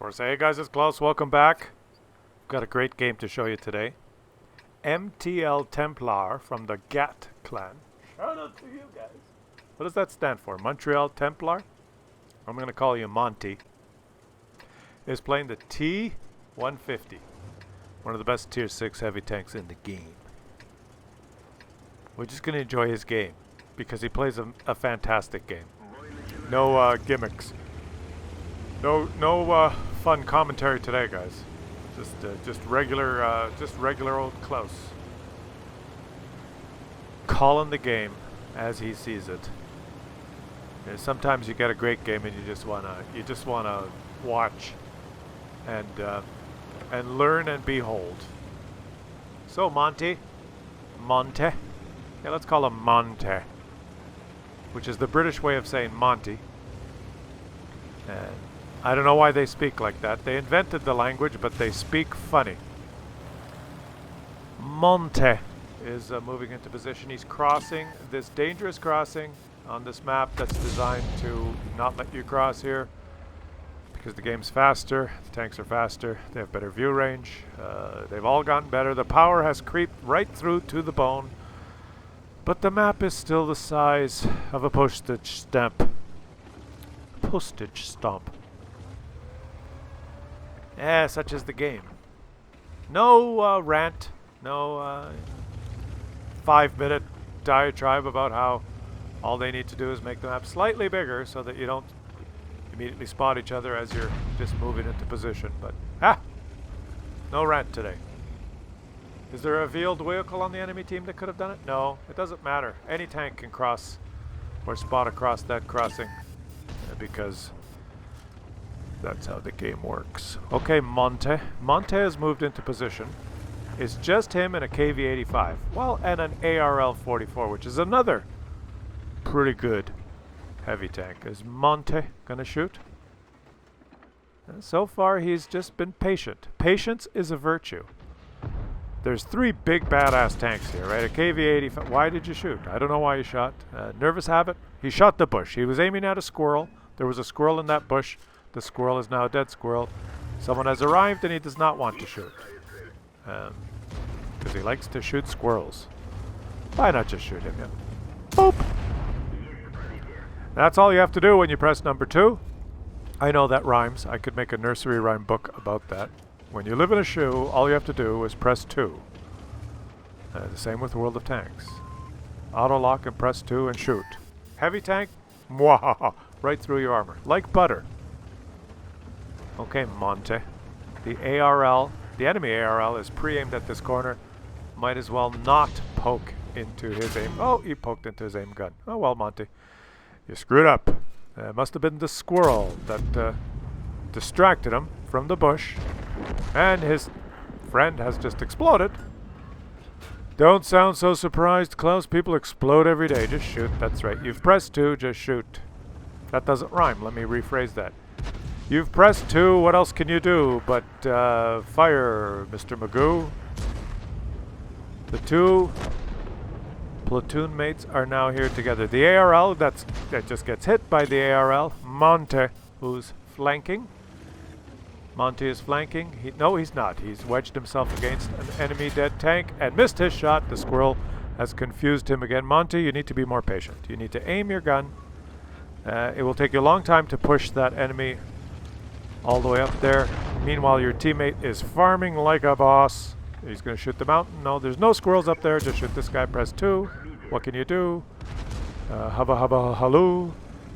course. Hey guys, it's Klaus. Welcome back. Got a great game to show you today. MTL Templar from the GAT clan. Shout out to you guys. What does that stand for? Montreal Templar? I'm going to call you Monty. Is playing the T-150. One of the best Tier 6 heavy tanks in the game. We're just going to enjoy his game because he plays a fantastic game. No gimmicks. No fun commentary today, guys. Just regular old Klaus. Calling the game as he sees it. Sometimes you get a great game and you just wanna watch and learn and behold. So Monty, yeah, let's call him Monte, which is the British way of saying Monty. And I don't know why they speak like that. They invented the language, but they speak funny. Monte is moving into position. He's crossing this dangerous crossing on this map that's designed to not let you cross here because the game's faster, the tanks are faster, they have better view range, they've all gotten better. The power has creeped right through to the bone, but the map is still the size of a postage stamp. Postage stamp. Yeah, such is the game. No rant, no 5-minute diatribe about how all they need to do is make the map slightly bigger so that you don't immediately spot each other as you're just moving into position. But, no rant today. Is there a veiled vehicle on the enemy team that could have done it? No, it doesn't matter. Any tank can cross or spot across that crossing because that's how the game works. Okay, Monte. Monte has moved into position. It's just him and a KV-85. Well, and an ARL-44, which is another pretty good heavy tank. Is Monte gonna shoot? And so far, he's just been patient. Patience is a virtue. There's 3 big badass tanks here, right? A KV-85. Why did you shoot? I don't know why you shot. Nervous habit? He shot the bush. He was aiming at a squirrel. There was a squirrel in that bush. The squirrel is now a dead squirrel. Someone has arrived and he does not want to shoot. Because he likes to shoot squirrels. Why not just shoot him? Yeah. Boop! That's all you have to do when you press number 2. I know that rhymes. I could make a nursery rhyme book about that. When you live in a shoe, all you have to do is press 2. The same with World of Tanks. Auto lock and press 2 and shoot. Heavy tank? Mwahaha! Right through your armor. Like butter. Okay, Monte. The ARL, the enemy ARL is pre-aimed at this corner. Might as well not poke into his aim. Oh, he poked into his aim gun. Oh well, Monty. You screwed up. It must have been the squirrel that distracted him from the bush. And his friend has just exploded. Don't sound so surprised, Klaus. People explode every day. Just shoot. That's right. You've pressed 2, just shoot. That doesn't rhyme. Let me rephrase that. You've pressed 2, what else can you do but fire, Mr. Magoo? The 2 platoon mates are now here together. The ARL, that just gets hit by the ARL. Monte, who's flanking. Monte is flanking. No, he's not. He's wedged himself against an enemy dead tank and missed his shot. The squirrel has confused him again. Monte, you need to be more patient. You need to aim your gun. It will take you a long time to push that enemy all the way up there. Meanwhile, your teammate is farming like a boss. He's going to shoot the mountain. No, there's no squirrels up there. Just shoot this guy. Press 2. What can you do? Hubba hubba halloo.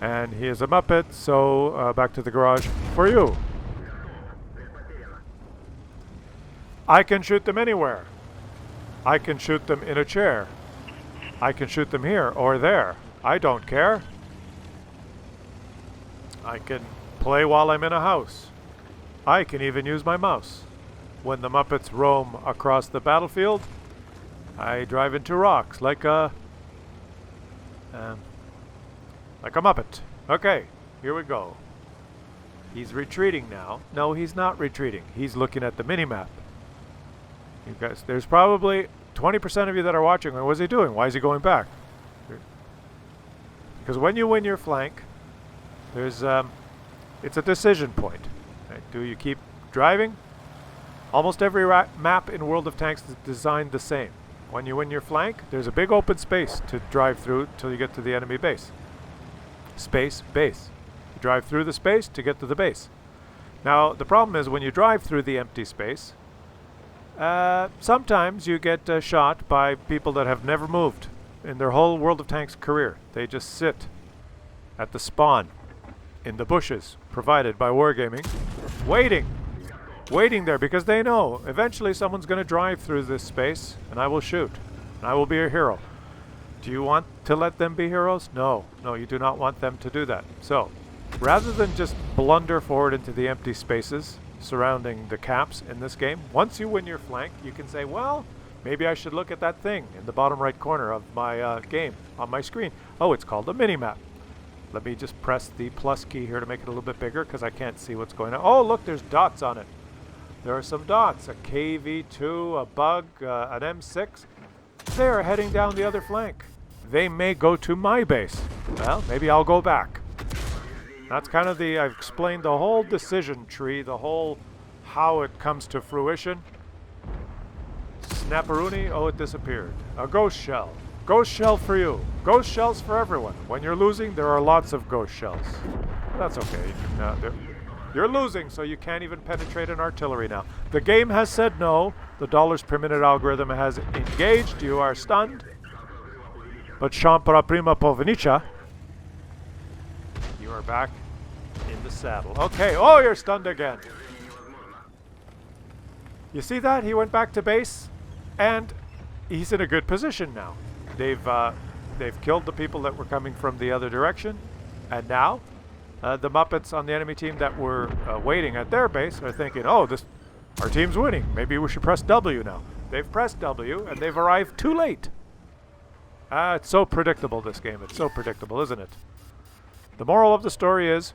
And he is a Muppet, so back to the garage for you. I can shoot them anywhere. I can shoot them in a chair. I can shoot them here or there. I don't care. I can play while I'm in a house. I can even use my mouse. When the Muppets roam across the battlefield, I drive into rocks like a Muppet. Okay, here we go. He's retreating now. No, he's not retreating. He's looking at the mini-map. You guys, there's probably 20% of you that are watching. What is he doing? Why is he going back? Because when you win your flank, there's it's a decision point. Right, do you keep driving? Almost every map in World of Tanks is designed the same. When you win your flank, there's a big open space to drive through till you get to the enemy base. Space, base. You drive through the space to get to the base. Now, the problem is when you drive through the empty space, sometimes you get shot by people that have never moved in their whole World of Tanks career. They just sit at the spawn in the bushes provided by Wargaming, waiting there because they know eventually someone's going to drive through this space and I will shoot and I will be a hero. Do you want to let them be heroes? No, you do not want them to do that. So rather than just blunder forward into the empty spaces surrounding the caps in this game, once you win your flank, you can say, well, maybe I should look at that thing in the bottom right corner of my game on my screen. Oh, it's called a mini-map. Let me just press the plus key here to make it a little bit bigger because I can't see what's going on. Oh, look, there's dots on it. There are some dots, a KV-2, a bug, an M6. They are heading down the other flank. They may go to my base. Well, maybe I'll go back. That's kind of I've explained the whole decision tree, the whole how it comes to fruition. Snapperoonie, oh, it disappeared. A ghost shell. Ghost shell for you. Ghost shells for everyone. When you're losing, there are lots of ghost shells. That's okay. You're losing, so you can't even penetrate an artillery now. The game has said no. The dollars per minute algorithm has engaged. You are stunned. But Shampara Prima Povnica, you are back in the saddle. Okay, oh, you're stunned again. You see that? He went back to base, and he's in a good position now. They've killed the people that were coming from the other direction, and now the Muppets on the enemy team that were waiting at their base are thinking, oh, our team's winning. Maybe we should press W now. They've pressed W, and they've arrived too late. It's so predictable, this game. It's so predictable, isn't it? The moral of the story is,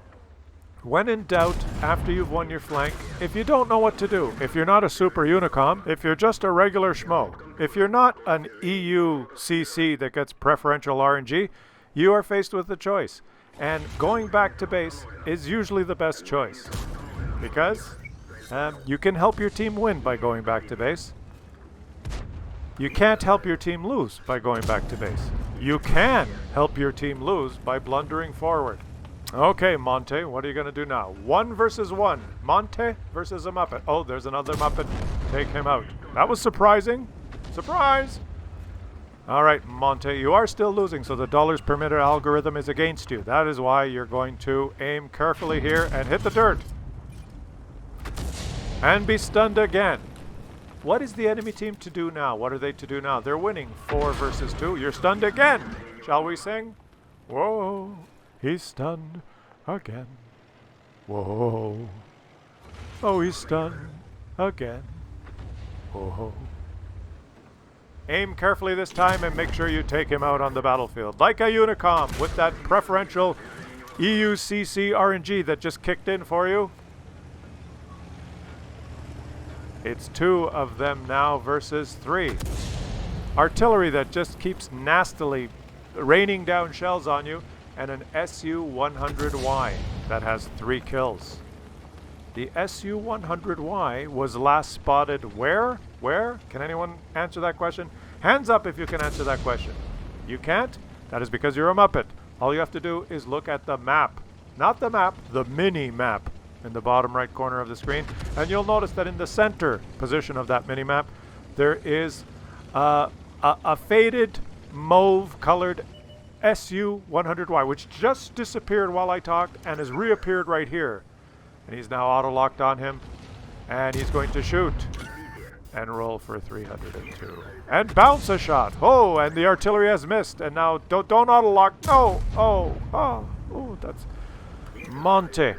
when in doubt, after you've won your flank, if you don't know what to do, if you're not a super unicom, if you're just a regular schmo, if you're not an EU CC that gets preferential RNG, you are faced with a choice. And going back to base is usually the best choice. Because you can help your team win by going back to base. You can't help your team lose by going back to base. You can help your team lose by blundering forward. Okay, Monte, what are you going to do now? 1 versus 1. Monte versus a Muppet. Oh, there's another Muppet. Take him out. That was surprising. Surprise! All right, Monte, you are still losing, so the dollars per minute algorithm is against you. That is why you're going to aim carefully here and hit the dirt. And be stunned again. What is the enemy team to do now? What are they to do now? They're winning 4 versus 2. You're stunned again. Shall we sing? Whoa, he's stunned again. Whoa. Oh, he's stunned again. Whoa. Aim carefully this time and make sure you take him out on the battlefield. Like a Unicom with that preferential EUCC RNG that just kicked in for you. It's 2 of them now versus 3. Artillery that just keeps nastily raining down shells on you, and an SU-100Y that has 3 kills. The SU-100Y was last spotted where? Where? Can anyone answer that question? Hands up if you can answer that question. You can't? That is because you're a Muppet. All you have to do is look at the map. Not the map, the mini-map in the bottom right corner of the screen. And you'll notice that in the center position of that mini-map, there is a faded mauve-colored SU-100Y, which just disappeared while I talked and has reappeared right here. And he's now auto-locked on him, and he's going to shoot and roll for 302 and bounce a shot. Oh, and the artillery has missed, and now don't auto-lock. No. Oh, that's Monte.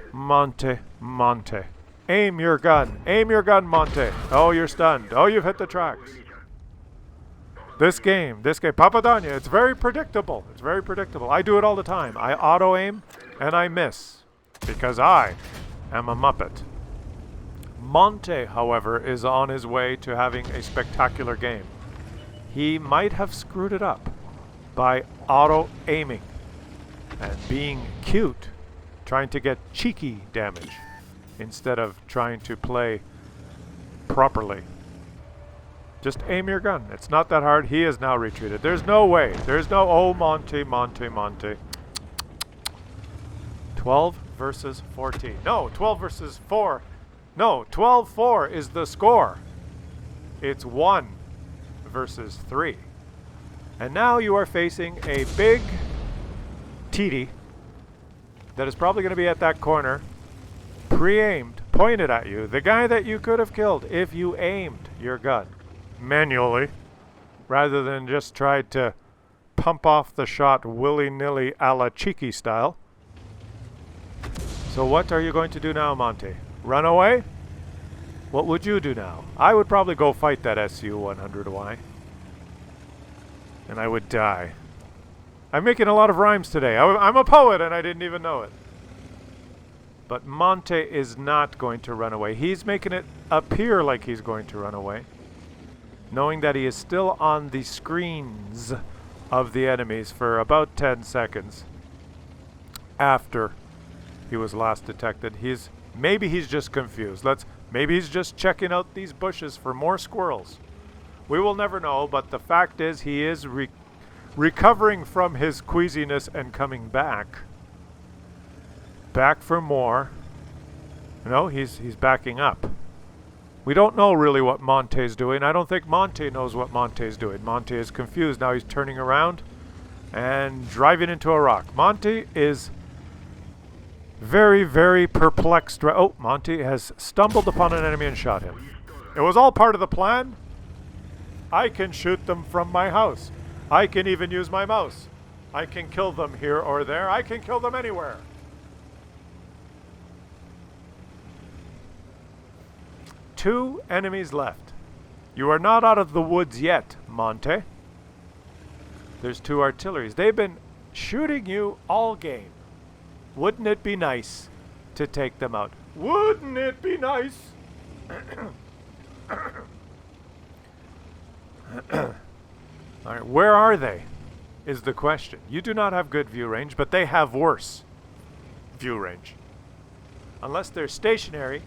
Aim your gun, Monte. Oh, you're stunned. Oh, you've hit the tracks. This game, Papadanya, it's very predictable. I do it all the time. I auto-aim and I miss because I am a Muppet. Monte, however, is on his way to having a spectacular game. He might have screwed it up by auto-aiming and being cute, trying to get cheeky damage. instead of trying to play properly. Just aim your gun. It's not that hard. He is now retreated. There's no way. There's no... Oh, Monty. 12 versus 14. No, 12 versus 4. No, 12-4 is the score. It's 1 versus 3. And now you are facing a big TD that is probably going to be at that corner, pre-aimed, pointed at you. The guy that you could have killed if you aimed your gun manually, rather than just tried to pump off the shot willy-nilly a la Cheeky style. So what are you going to do now, Monty? Run away? What would you do now? I would probably go fight that SU-100Y. And I would die. I'm making a lot of rhymes today. I'm a poet and I didn't even know it. But Monte is not going to run away. He's making it appear like he's going to run away, knowing that he is still on the screens of the enemies for about 10 seconds after he was last detected. Maybe he's just confused. Maybe he's just checking out these bushes for more squirrels. We will never know, but the fact is he is recovering from his queasiness and coming back. Back for more. No, he's backing up. We don't know really what Monte's doing. I don't think Monte knows what Monte's doing. Monte is confused. Now he's turning around and driving into a rock. Monte is very, very perplexed. Oh, Monte has stumbled upon an enemy and shot him. It was all part of the plan. I can shoot them from my house. I can even use my mouse. I can kill them here or there. I can kill them anywhere. Two enemies left. You are not out of the woods yet, Monte. There's 2 artilleries. They've been shooting you all game. Wouldn't it be nice to take them out? Wouldn't it be nice? All right, where are they is the question. You do not have good view range, but they have worse view range. Unless they're stationary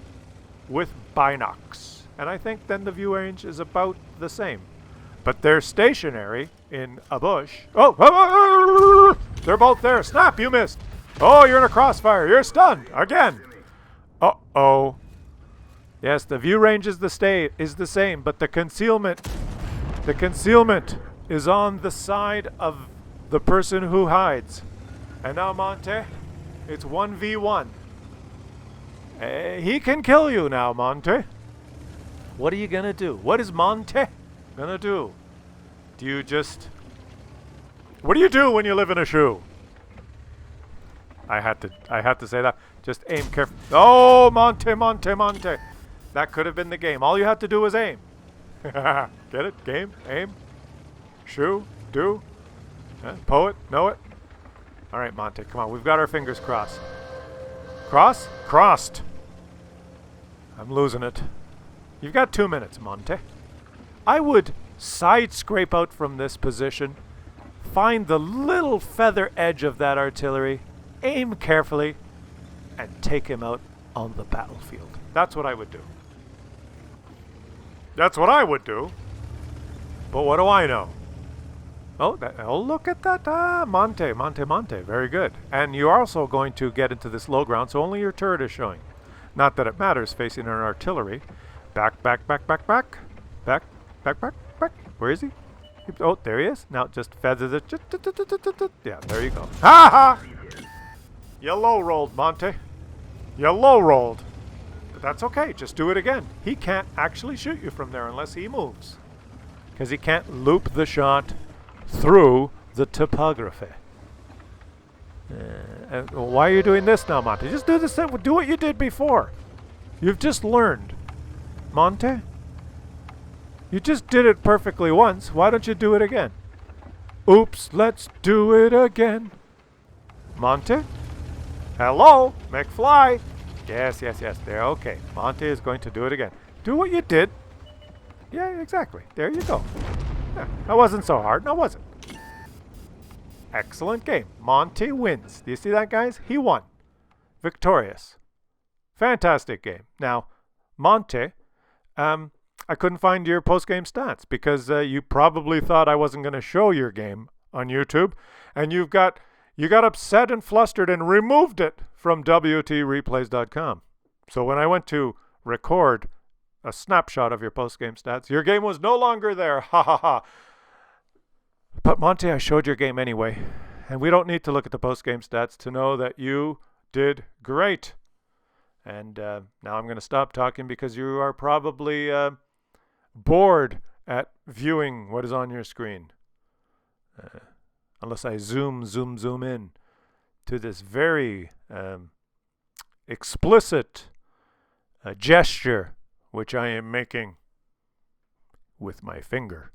with binocs. And I think then the view range is about the same. But they're stationary in a bush. Oh! They're both there. Snap, you missed. Oh, you're in a crossfire. You're stunned. Again. Uh-oh. Yes, the view range is the same, but the concealment is on the side of the person who hides. And now, Monte, it's 1v1. He can kill you now, Monte. What are you gonna do? What is Monte gonna do? What do you do when you live in a shoe? I had to say that. Just aim carefully. Oh, Monte. That could have been the game. All you had to do was aim. Get it? Game, aim, shoe, do. Poet, know it. All right, Monte, come on. We've got our fingers crossed. Crossed. I'm losing it. You've got 2 minutes, Monte. I would side scrape out from this position, find the little feather edge of that artillery, aim carefully, and take him out on the battlefield. That's what I would do. That's what I would do. But what do I know? Oh, look at that. Monte. Very good. And you're also going to get into this low ground, so only your turret is showing. Not that it matters facing an artillery. Back. Where is he? Oh, there he is. Now just feather the... Yeah, there you go. Ha ha! You low-rolled, Monte. You low-rolled. But that's okay. Just do it again. He can't actually shoot you from there unless he moves. Because he can't loop the shot through the topography. Why are you doing this now, Monte? Just do the same. Do what you did before. You've just learned. Monte? You just did it perfectly once. Why don't you do it again? Oops, let's do it again. Monte? Hello, McFly. Yes. There, okay. Monte is going to do it again. Do what you did. Yeah, exactly. There you go. Yeah, that wasn't so hard, now was it? Excellent game. Monte wins. Do you see that, guys? He won. Victorious. Fantastic game. Now, Monte, I couldn't find your post-game stats because you probably thought I wasn't going to show your game on YouTube, and you got upset and flustered and removed it from WOTreplays.com. So when I went to record a snapshot of your post-game stats, your game was no longer there. Ha ha ha. But Monty, I showed your game anyway, and we don't need to look at the post-game stats to know that you did great. And now I'm going to stop talking because you are probably bored at viewing what is on your screen. Unless I zoom in to this very explicit gesture which I am making with my finger.